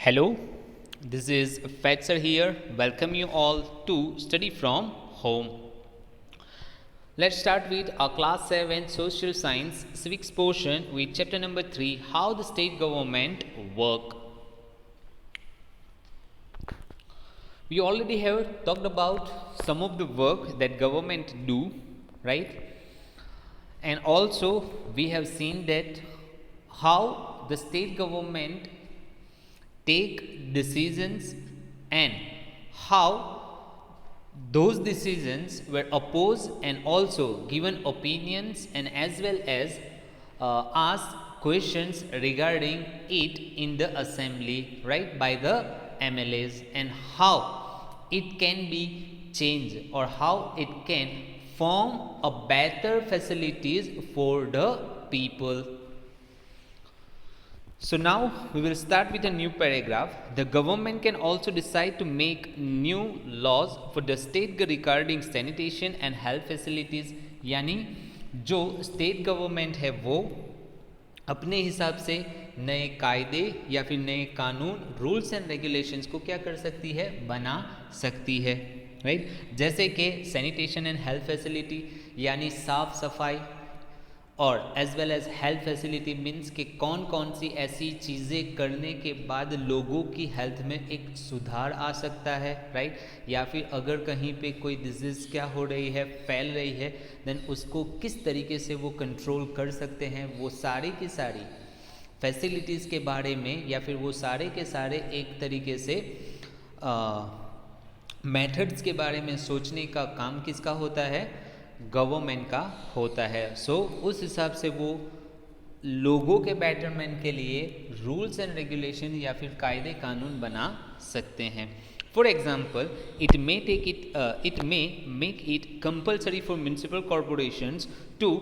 Hello, this is Fetzer here. Welcome you all to Study from Home. Let's start with our class 7 social science civics portion with chapter number 3, how the state government work. We already have talked about some of the work that government do, right? And also we have seen that how the state government take decisions and how those decisions were opposed and also given opinions and as well as asked questions regarding it in the assembly, right, by the MLAs, and how it can be changed or how it can form a better facilities for the people. So now we will start with a new paragraph. The government can also decide to make new laws for the state regarding sanitation and health facilities. यानी जो state government है वो अपने हिसाब से नए कायदे या फिर नए कानून, रूल्स एंड रेगुलेशंस को क्या कर सकती है, बना सकती है, राइट। जैसे कि सैनिटेशन एंड हेल्थ फैसिलिटी यानी साफ सफाई और as well as health facility means कि कौन कौन सी ऐसी चीज़ें करने के बाद लोगों की हेल्थ में एक सुधार आ सकता है, राइट। या फिर अगर कहीं पे कोई डिजीज़ क्या हो रही है, फैल रही है, देन उसको किस तरीके से वो कंट्रोल कर सकते हैं, वो सारी की सारी फैसिलिटीज़ के बारे में या फिर वो सारे के सारे एक तरीके से मेथड्स के बारे में सोचने का काम किसका होता है, गवर्नमेंट का होता है। सो उस हिसाब से वो लोगों के बेटरमेंट के लिए रूल्स एंड रेगुलेशन या फिर कायदे कानून बना सकते हैं। For example, it may make it compulsory for municipal corporations to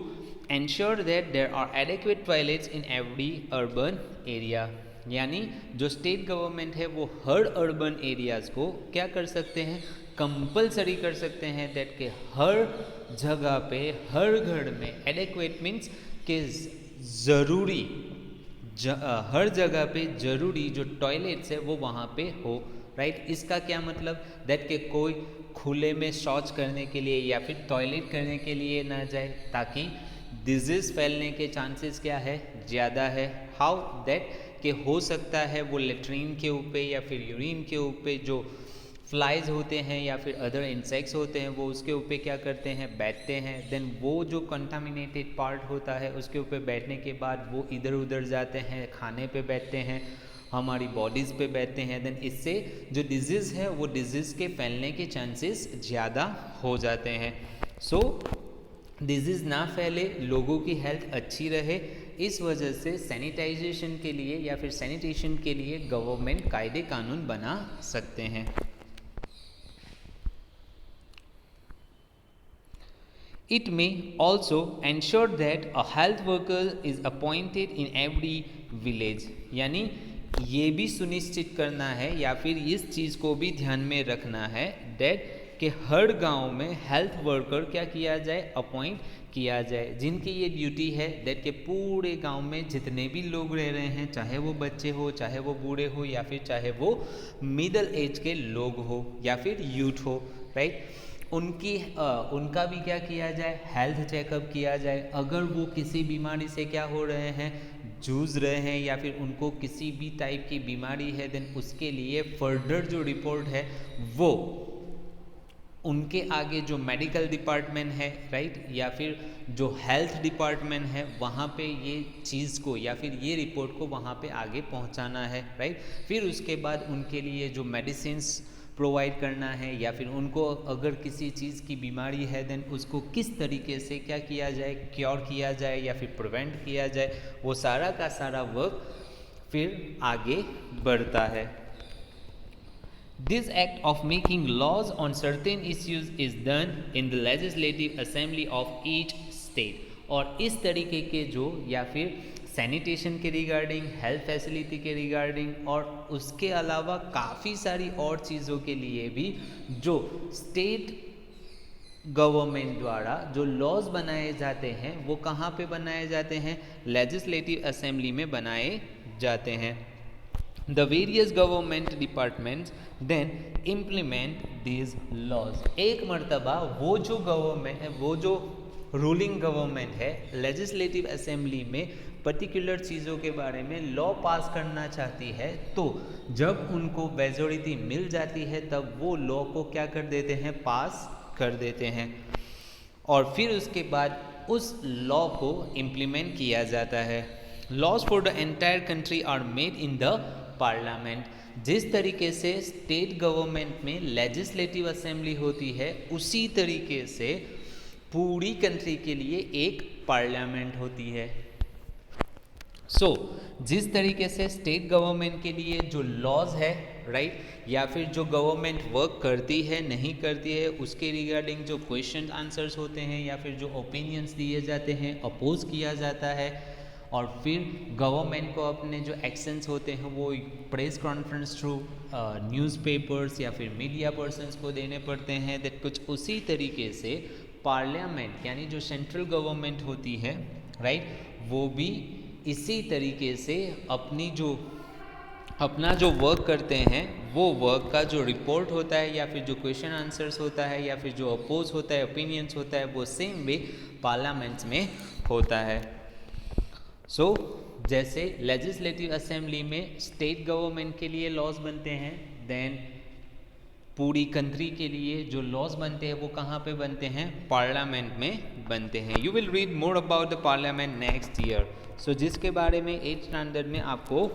ensure that there are adequate toilets in every urban area। यानी जो स्टेट गवर्नमेंट है वो हर अर्बन एरियाज़ को क्या कर सकते हैं, कंपलसरी कर सकते हैं दैट के हर जगह पे, हर घर में एडेक्वेट मीन्स के ज़रूरी हर जगह पे ज़रूरी जो टॉयलेट्स है वो वहाँ पे हो, राइट। इसका क्या मतलब, दैट के कोई खुले में शौच करने के लिए या फिर टॉयलेट करने के लिए ना जाए, ताकि डिजीज़ फैलने के चांसेस क्या है, ज़्यादा है। हाउ दैट कि हो सकता है वो लेट्रिन के ऊपर या फिर यूरिन के ऊपर जो फ्लाइज होते हैं या फिर अदर इंसेक्ट्स होते हैं वो उसके ऊपर क्या करते हैं, बैठते हैं। देन वो जो कंटामिनेटेड पार्ट होता है उसके ऊपर बैठने के बाद वो इधर उधर जाते हैं, खाने पे बैठते हैं, हमारी बॉडीज़ पे बैठते हैं। देन इससे जो डिजीज़ है वो डिजीज़ के फैलने के चांसेस ज़्यादा हो जाते हैं। सो डिजीज़ ना फैले, लोगों की हेल्थ अच्छी रहे, इस वजह से सैनिटाइजेशन के लिए या फिर सैनिटेशन के लिए गवर्नमेंट कायदे कानून बना सकते हैं। It may also ensure that a health worker is appointed in every village। यानी ये भी सुनिश्चित करना है या फिर इस चीज़ को भी ध्यान में रखना है दैट कि हर गांव में हेल्थ वर्कर क्या किया जाए, अपॉइंट किया जाए, जिनकी ये ड्यूटी है दैट के पूरे गांव में जितने भी लोग रह रहे हैं, चाहे वो बच्चे हो, चाहे वो बूढ़े हो या फिर चाहे वो मिडिल एज के लोग हो या फिर यूथ हो, राइट, उनका भी क्या किया जाए, हेल्थ चेकअप किया जाए। अगर वो किसी बीमारी से क्या हो रहे हैं, जूझ रहे हैं या फिर उनको किसी भी टाइप की बीमारी है, देन उसके लिए फर्दर जो रिपोर्ट है वो उनके आगे जो मेडिकल डिपार्टमेंट है, राइट, या फिर जो हेल्थ डिपार्टमेंट है वहाँ पे ये चीज़ को या फिर ये रिपोर्ट को वहाँ पे आगे पहुँचाना है, राइट। फिर उसके बाद उनके लिए जो मेडिसिन्स प्रोवाइड करना है या फिर उनको अगर किसी चीज़ की बीमारी है देन उसको किस तरीके से क्या किया जाए, क्योर किया जाए या फिर प्रिवेंट किया जाए, वो सारा का सारा वर्क फिर आगे बढ़ता है। This act of making laws on certain issues is done in the legislative assembly of each state। और इस तरीके के जो या फिर सैनिटेशन के रिगार्डिंग, हेल्थ फैसिलिटी के रिगार्डिंग और उसके अलावा काफ़ी सारी और चीज़ों के लिए भी जो स्टेट गवर्नमेंट द्वारा जो लॉज बनाए जाते हैं वो कहाँ पे बनाए जाते हैं, लेजिस्लेटिव असेंबली में बनाए जाते हैं। the various government departments then implement these laws. एक मर्तबा वो जो रूलिंग गवर्नमेंट है लेजिस्लेटिव असेंबली में पर्टिकुलर चीज़ों के बारे में लॉ पास करना चाहती है, तो जब उनको मेजॉरिटी मिल जाती है तब वो लॉ को क्या कर देते हैं, पास कर देते हैं, और फिर उसके बाद उस लॉ को इम्प्लीमेंट किया जाता है. Laws for the entire country are made in the parliament. जिस तरीके से स्टेट गवर्नमेंट में लेजिस्लेटिव असेंबली होती है, उसी तरीके से पूरी कंट्री के लिए एक पार्लियामेंट होती है. जिस तरीके से स्टेट गवर्नमेंट के लिए जो लॉज है, राइट, या फिर जो गवर्नमेंट वर्क करती है नहीं करती है उसके रिगार्डिंग जो क्वेश्चन आंसर्स होते हैं या फिर जो ओपिनियंस दिए जाते हैं, अपोज किया जाता है, और फिर गवर्नमेंट को अपने जो एक्शंस होते हैं वो प्रेस कॉन्फ्रेंस थ्रू न्यूज़पेपर्स या फिर मीडिया पर्सन्स को देने पड़ते हैं. दैट कुछ उसी तरीके से पार्लियामेंट यानी जो सेंट्रल गवर्नमेंट होती है, राइट, वो भी इसी तरीके से अपना जो वर्क करते हैं, वो वर्क का जो रिपोर्ट होता है या फिर जो क्वेश्चन आंसर्स होता है या फिर जो अपोज होता है, ओपिनियंस होता है, वो सेम वे पार्लियामेंट्स में होता है. जैसे लेजिस्लेटिव असेंबली में स्टेट गवर्नमेंट के लिए लॉज बनते हैं, देन पूरी कंट्री के लिए जो लॉज बनते हैं वो कहाँ पे बनते हैं, पार्लियामेंट में बनते हैं. You will read more about the parliament next year. जिसके बारे में 8th स्टैंडर्ड में आपको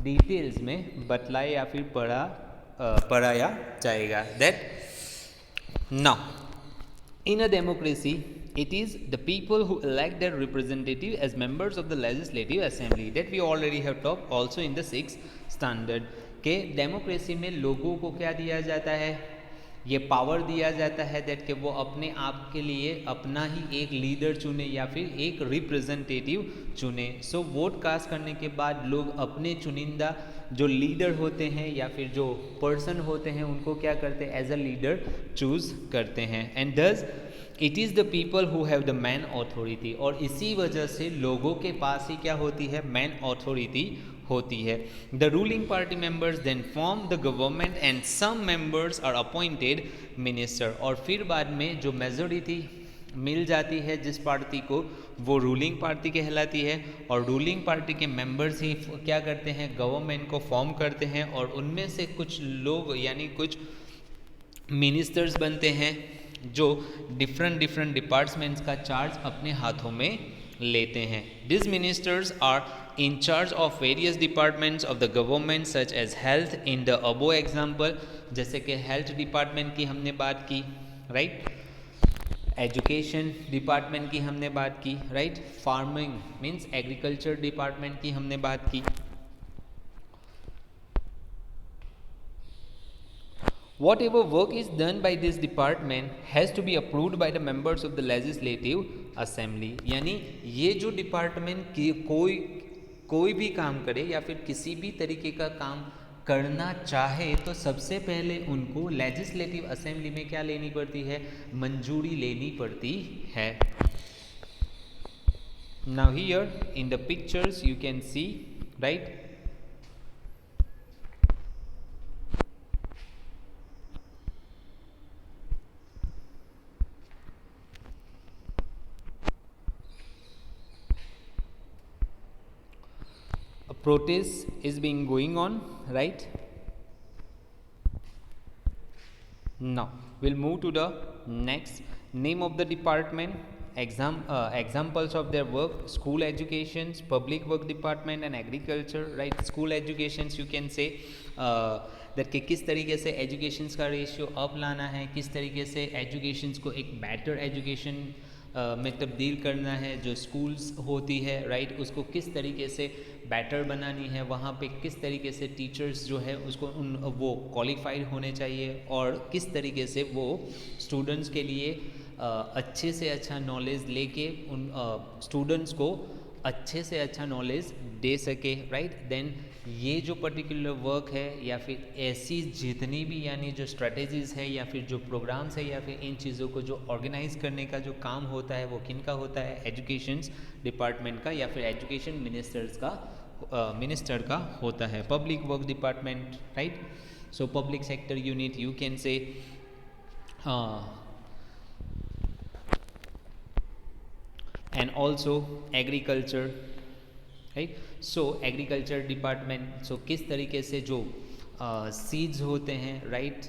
डिटेल्स में बतलाया या फिर पढ़ाया जाएगा. That now in a democracy it is the people who elect their representative as members of the legislative assembly. That we already have talked also in the 6th standard. के democracy में लोगों को क्या दिया जाता है, ये पावर दिया जाता है दैट कि वो अपने आप के लिए अपना ही एक लीडर चुने या फिर एक रिप्रेजेंटेटिव चुने. वोट कास्ट करने के बाद लोग अपने चुनिंदा जो लीडर होते हैं या फिर जो पर्सन होते हैं उनको क्या करते हैं, एज अ लीडर चूज करते हैं. And thus it is the people who have the man authority. और इसी वजह से लोगों के पास ही क्या होती है, मैन अथॉरिटी होती है. The ruling party members then form the government and some members are appointed minister. और फिर बाद में जो मेजॉरिटी मिल जाती है जिस पार्टी को, वो रूलिंग पार्टी कहलाती है, और रूलिंग पार्टी के मेंबर्स ही क्या करते हैं, गवर्नमेंट को फॉर्म करते हैं, और उनमें से कुछ लोग यानी कुछ मिनिस्टर्स बनते हैं जो डिफरेंट डिपार्टमेंट्स का चार्ज अपने हाथों में लेते हैं. This ministers are in charge of various departments of the government such as health in the above example. जैसे कि हेल्थ डिपार्टमेंट की हमने बात की, राइट, एजुकेशन डिपार्टमेंट की हमने बात की, right, farming means agriculture department की हमने बात की. Whatever work is done by this department has to be approved by the members of the legislative assembly. यानी ये जो डिपार्टमेंट की कोई भी काम करे या फिर किसी भी तरीके का काम करना चाहे तो सबसे पहले उनको लेजिस्लेटिव असेंबली में क्या लेनी पड़ती है, मंजूरी लेनी पड़ती है. Now here in the pictures you can see, right, a protest is being going on, right. Now we'll move to the next. Name of the department, examples of their work: school educations, public work department and agriculture, right. School educations you can say that कि किस तरीके से educations का ratio up लाना है, किस तरीके से एजुकेशंस को एक बेटर एजुकेशन में तब्दील करना है. जो स्कूल्स होती है, राइट, उसको किस तरीके से बेटर बनानी है, वहाँ पे किस तरीके से टीचर्स जो है उसको वो क्वालिफाइड होने चाहिए, और किस तरीके से वो स्टूडेंट्स के लिए अच्छे से अच्छा नॉलेज लेके उन स्टूडेंट्स को अच्छे से अच्छा नॉलेज दे सके, राइट. देन ये जो पर्टिकुलर वर्क है या फिर ऐसी जितनी भी यानी जो स्ट्रेटजीज़ है या फिर जो प्रोग्राम्स है या फिर इन चीज़ों को जो ऑर्गेनाइज करने का जो काम होता है वो किन का होता है, एजुकेशन डिपार्टमेंट का या फिर एजुकेशन मिनिस्टर्स का मिनिस्टर का होता है. Public work department, right. So public sector unit, you can say and also agriculture, right. So agriculture department, so किस तरीके से जो सीड्स होते हैं, राइट,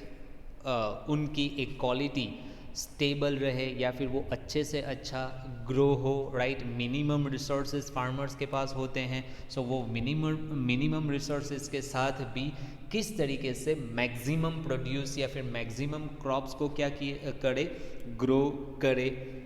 उनकी एक क्वालिटी स्टेबल रहे या फिर वो अच्छे से अच्छा ग्रो हो, राइट. मिनिमम रिसोर्सेज फार्मर्स के पास होते हैं, सो वो मिनिमम रिसोर्सेज के साथ भी किस तरीके से मैक्सिमम प्रोड्यूस या फिर मैक्सिमम क्रॉप्स को क्या करे, ग्रो करे.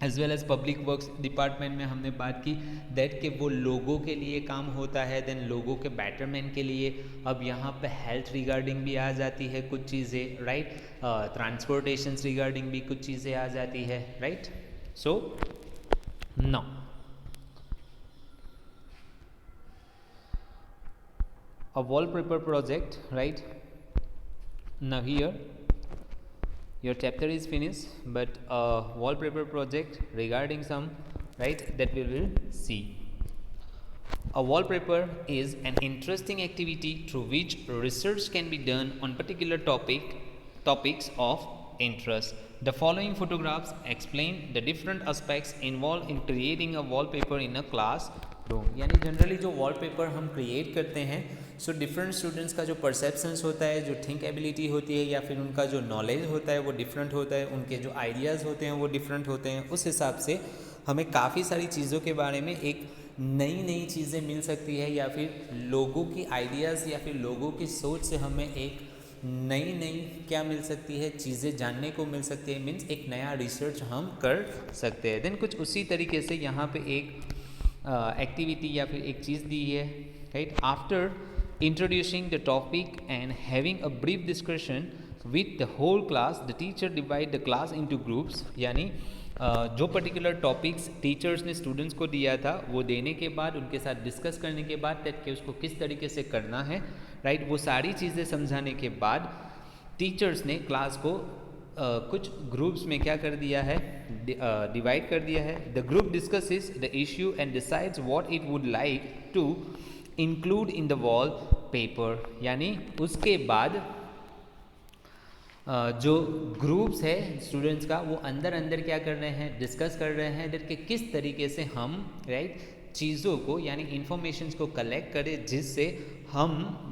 As well as public works department में हमने बात की दैट कि वो लोगों के लिए काम होता है, देन लोगों के बेटरमेंट के लिए. अब यहाँ पे हेल्थ रिगार्डिंग भी आ जाती है कुछ चीज़ें, राइट. ट्रांसपोर्टेशन रिगार्डिंग भी कुछ चीज़ें आ जाती है, right. So no a wallpaper project, right. Now here your chapter is finished, but a wallpaper project regarding some, right, that we will see. A wallpaper is an interesting activity through which research can be done on particular topics of interest. The following photographs explain the different aspects involved in creating a wallpaper in a classroom. यानी generally जो wallpaper हम create करते हैं, so different students का जो perceptions होता है, जो थिंक एबिलिटी होती है या फिर उनका जो नॉलेज होता है वो डिफरेंट होता है, उनके जो आइडियाज़ होते हैं वो डिफरेंट होते हैं. उस हिसाब से हमें काफ़ी सारी चीज़ों के बारे में एक नई चीज़ें मिल सकती है या फिर लोगों की आइडियाज़ या फिर लोगों की सोच से हमें एक नई क्या मिल सकती है, चीज़ें जानने को मिल सकती है. मीन्स एक नया रिसर्च हम कर सकते हैं. देन कुछ उसी तरीके से यहाँ पे एक एक्टिविटी या फिर एक चीज़ दी है, right. After introducing the topic and having a brief discussion with the whole class, the teacher divide the class into groups. यानी जो पर्टिकुलर टॉपिक्स टीचर्स ने स्टूडेंट्स को दिया था वो देने के बाद उनके साथ डिस्कस करने के बाद दैट कि उसको किस तरीके से करना है, राइट. वो सारी चीज़ें समझाने के बाद टीचर्स ने क्लास को कुछ ग्रुप्स में क्या कर दिया है, डिवाइड कर दिया है. The group discusses the issue and decides what it would like to include in the wall paper. यानी उसके बाद जो ग्रुप्स है स्टूडेंट्स का वो अंदर क्या कर रहे हैं, डिस्कस कर रहे हैं दैट कि किस तरीके से हम, राइट, चीज़ों को यानी इंफॉर्मेशंस को कलेक्ट करें जिससे हम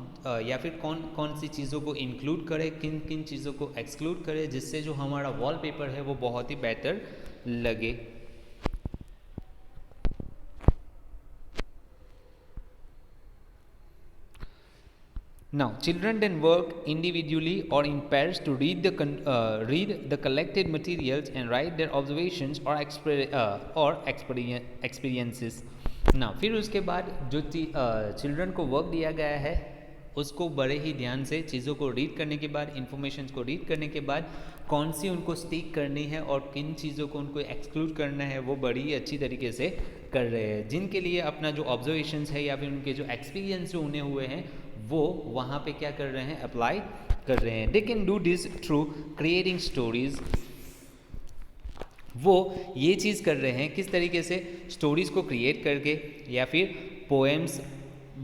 या फिर कौन सी चीज़ों को इंक्लूड करें, किन चीज़ों को एक्सक्लूड करें जिससे जो हमारा वॉलपेपर है वो बहुत ही बेहतर लगे. Now, children then work individually or in pairs to read the collected materials and write their observations or experiences. Now, फिर उसके बाद जो चिल्ड्रन को वर्क दिया गया है उसको बड़े ही ध्यान से चीज़ों को रीड करने के बाद, इन्फॉर्मेशंस को रीड करने के बाद कौन सी उनको स्टिक करनी है और किन चीज़ों को उनको एक्सक्लूड करना है वो बड़ी ही अच्छी तरीके से कर रहे हैं. जिनके लिए अपना जो ऑब्जर्वेशंस है या फिर उनके जो एक्सपीरियंस जो उन्हें हुए हैं वो वहाँ पे क्या कर रहे हैं, अप्लाई कर रहे हैं. They can do this through creating stories. वो ये चीज़ कर रहे हैं किस तरीके से, स्टोरीज़ को क्रिएट करके या फिर पोएम्स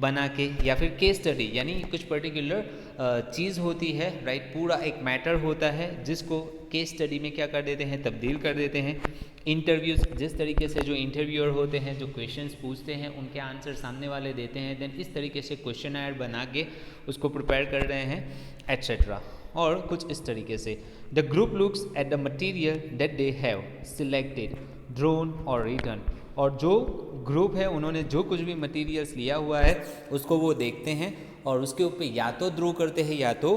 बना के या फिर केस स्टडी, यानी कुछ पर्टिकुलर चीज़ होती है, राइट. पूरा एक मैटर होता है जिसको केस स्टडी में क्या कर देते हैं, तब्दील कर देते हैं. इंटरव्यूज़, जिस तरीके से जो इंटरव्यूअर होते हैं जो क्वेश्चंस पूछते हैं उनके आंसर सामने वाले देते हैं, देन इस तरीके से क्वेश्चनर बना के उसको प्रिपेयर कर रहे हैं, एट्सेट्रा. और कुछ इस तरीके से the group looks at the material that they have selected, drone और रिटन. और जो ग्रुप है उन्होंने जो कुछ भी मटेरियल्स लिया हुआ है उसको वो देखते हैं और उसके ऊपर या तो ड्रॉ करते हैं या तो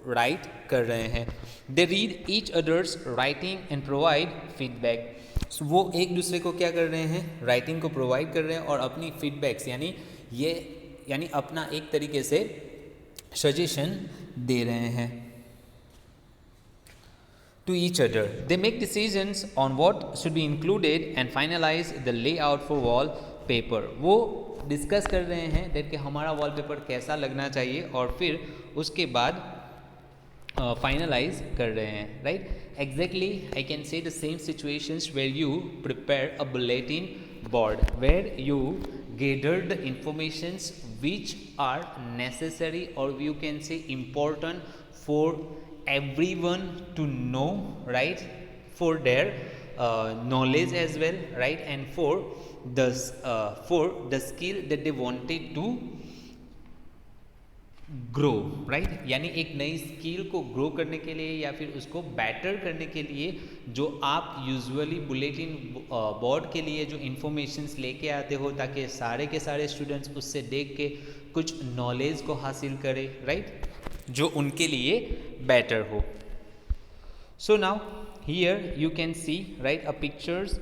राइट कर रहे हैं. They read each others writing and provide feedback. वो एक दूसरे को क्या कर रहे हैं, राइटिंग को प्रोवाइड कर रहे हैं और अपनी फीडबैक्स यानी अपना एक तरीके से सजेशन दे रहे हैं to each other. They make decisions on what should be included and finalize the layout for wallpaper. वो डिस्कस कर रहे हैं दैट कि हमारा वॉलपेपर कैसा लगना चाहिए और फिर उसके बाद फाइनलाइज कर रहे हैं, right. Exactly I can say the same situations where you prepare a bulletin board, where you gathered the informations which are necessary, or you can say important for everyone to know, right, for their knowledge as well, right, and for the skill that they wanted to grow, right, यानी एक नई skill को grow करने के लिए या फिर उसको बेटर करने के लिए जो आप यूजुअली बुलेटिन बोर्ड के लिए जो इन्फॉर्मेशंस लेके आते हो, ताकि सारे के सारे स्टूडेंट्स उससे देख के कुछ नॉलेज को हासिल करें, राइट, जो उनके लिए बेटर हो. So now here you can see, right, a pictures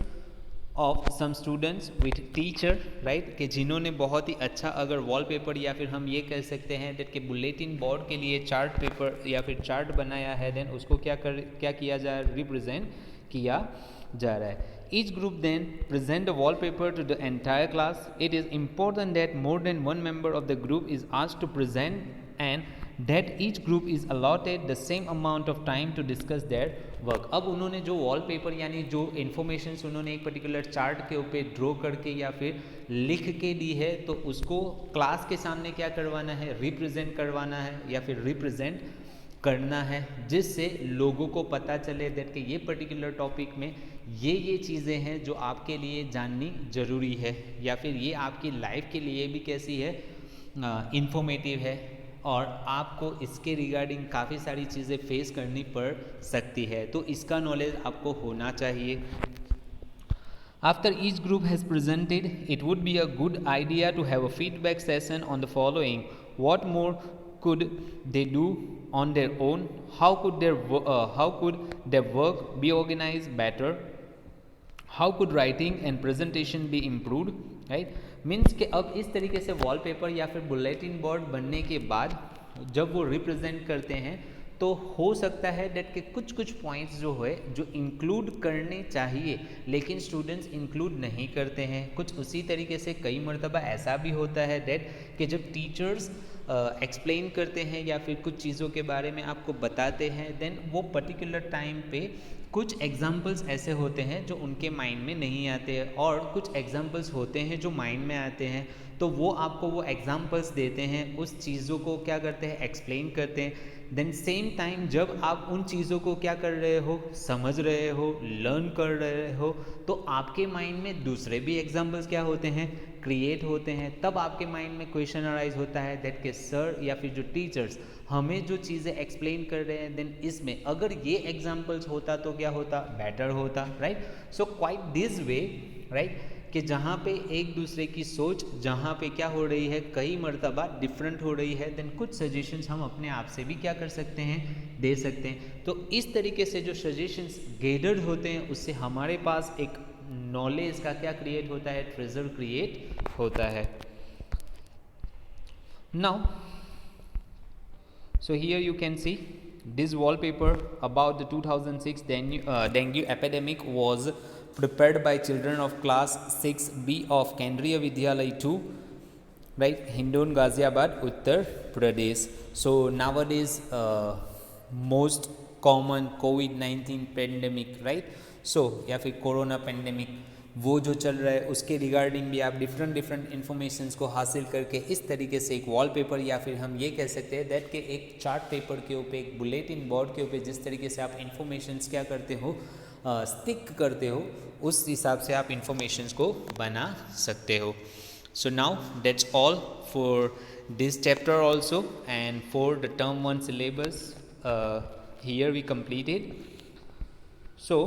of some students with teacher, right, कि जिन्होंने बहुत ही अच्छा अगर वॉलपेपर या फिर हम ये कह सकते हैं दैट के बुलेटिन बोर्ड के लिए चार्ट पेपर या फिर चार्ट बनाया है, देन उसको क्या किया जा रहा है, रिप्रेजेंट किया जा रहा है. Each group then present the wallpaper to the entire class. It is important that more than one member of the group is asked to present and that each group is allotted the same amount of time to discuss their work. अब उन्होंने जो wallpaper यानी जो informations उन्होंने एक particular chart के ऊपर draw करके या फिर लिख के दी है, तो उसको क्लास के सामने क्या करवाना है, रिप्रेजेंट करवाना है या फिर रिप्रेजेंट करना है, जिससे लोगों को पता चले दैट कि ये पर्टिकुलर टॉपिक में ये चीज़ें हैं जो आपके लिए जाननी ज़रूरी है या फिर ये आपकी लाइफ के लिए भी कैसी है, इंफॉर्मेटिव है, और आपको इसके रिगार्डिंग काफ़ी सारी चीज़ें फेस करनी पड़ सकती है, तो इसका नॉलेज आपको होना चाहिए. After each group has presented, it would be a good idea to have a feedback session on the following. What more could they do on their own? How could their work be organized better? How could writing and presentation be improved? Right, means कि अब इस तरीके से wallpaper या फिर bulletin board बनने के बाद जब वो रिप्रेजेंट करते हैं तो हो सकता है डेट के कुछ पॉइंट्स जो है जो इंक्लूड करने चाहिए लेकिन स्टूडेंट्स इंक्लूड नहीं करते हैं. कुछ उसी तरीके से कई मरतबा ऐसा भी होता है डेट कि जब टीचर्स एक्सप्लेन करते हैं या फिर कुछ चीज़ों के बारे में आपको बताते हैं, देन वो पर्टिकुलर टाइम पे कुछ एग्जाम्पल्स ऐसे होते हैं जो उनके माइंड में नहीं आते हैं और कुछ एग्जाम्पल्स होते हैं जो माइंड में आते हैं, तो वो आपको वो एग्जाम्पल्स देते हैं, उस चीज़ों को क्या करते हैं, एक्सप्लेन करते हैं. देन सेम टाइम जब आप उन चीज़ों को क्या कर रहे हो, समझ रहे हो, लर्न कर रहे हो, तो आपके माइंड में दूसरे भी एग्जाम्पल्स क्या होते हैं, क्रिएट होते हैं. तब आपके माइंड में क्वेश्चन अराइज होता है दैट के सर या फिर जो टीचर्स हमें जो चीज़ें एक्सप्लेन कर रहे हैं, देन इसमें अगर ये एग्जाम्पल्स होता तो क्या होता, बेटर होता, right. So quite this way, right, कि जहाँ पे एक दूसरे की सोच जहाँ पे क्या हो रही है, कई मर्तबा डिफरेंट हो रही है, देन कुछ सजेशंस हम अपने आप से भी क्या कर सकते हैं, दे सकते हैं. तो इस तरीके से जो सजेशंस गेदर्ड होते हैं उससे हमारे पास एक नॉलेज का क्या क्रिएट होता है, ट्रेजर क्रिएट होता है. Now so here you can see this wallpaper about the 2006 dengue epidemic was prepared by children of class 6B of Kendriya Vidyalaya 2, right, Hindon, Ghaziabad, Uttar Pradesh. So nowadays most common COVID-19 pandemic, right, so या फिर corona pandemic वो जो चल रहा है उसके regarding भी आप डिफरेंट इन्फॉर्मेशंस को हासिल करके इस तरीके से एक वॉलपेपर या फिर हम ये कह सकते हैं दैट के एक चार्ट पेपर के ऊपर, एक बुलेटिन बोर्ड के ऊपर जिस तरीके से आप इन्फॉर्मेशंस क्या करते हो, स्टिक करते हो, उस हिसाब से आप इन्फॉर्मेशंस को बना सकते हो. So now that's all for this chapter also and for the term 1 syllabus here we completed. So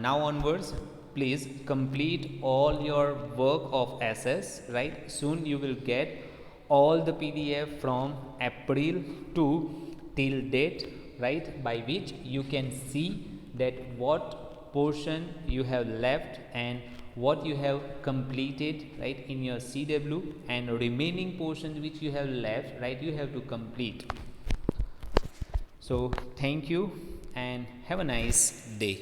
now onwards please complete all your work of SS, right. Soon you will get all the PDF from April to till date, right, by which you can see that what portion you have left and what you have completed, right, in your CW, and remaining portions which you have left, right, you have to complete. So thank you and have a nice day.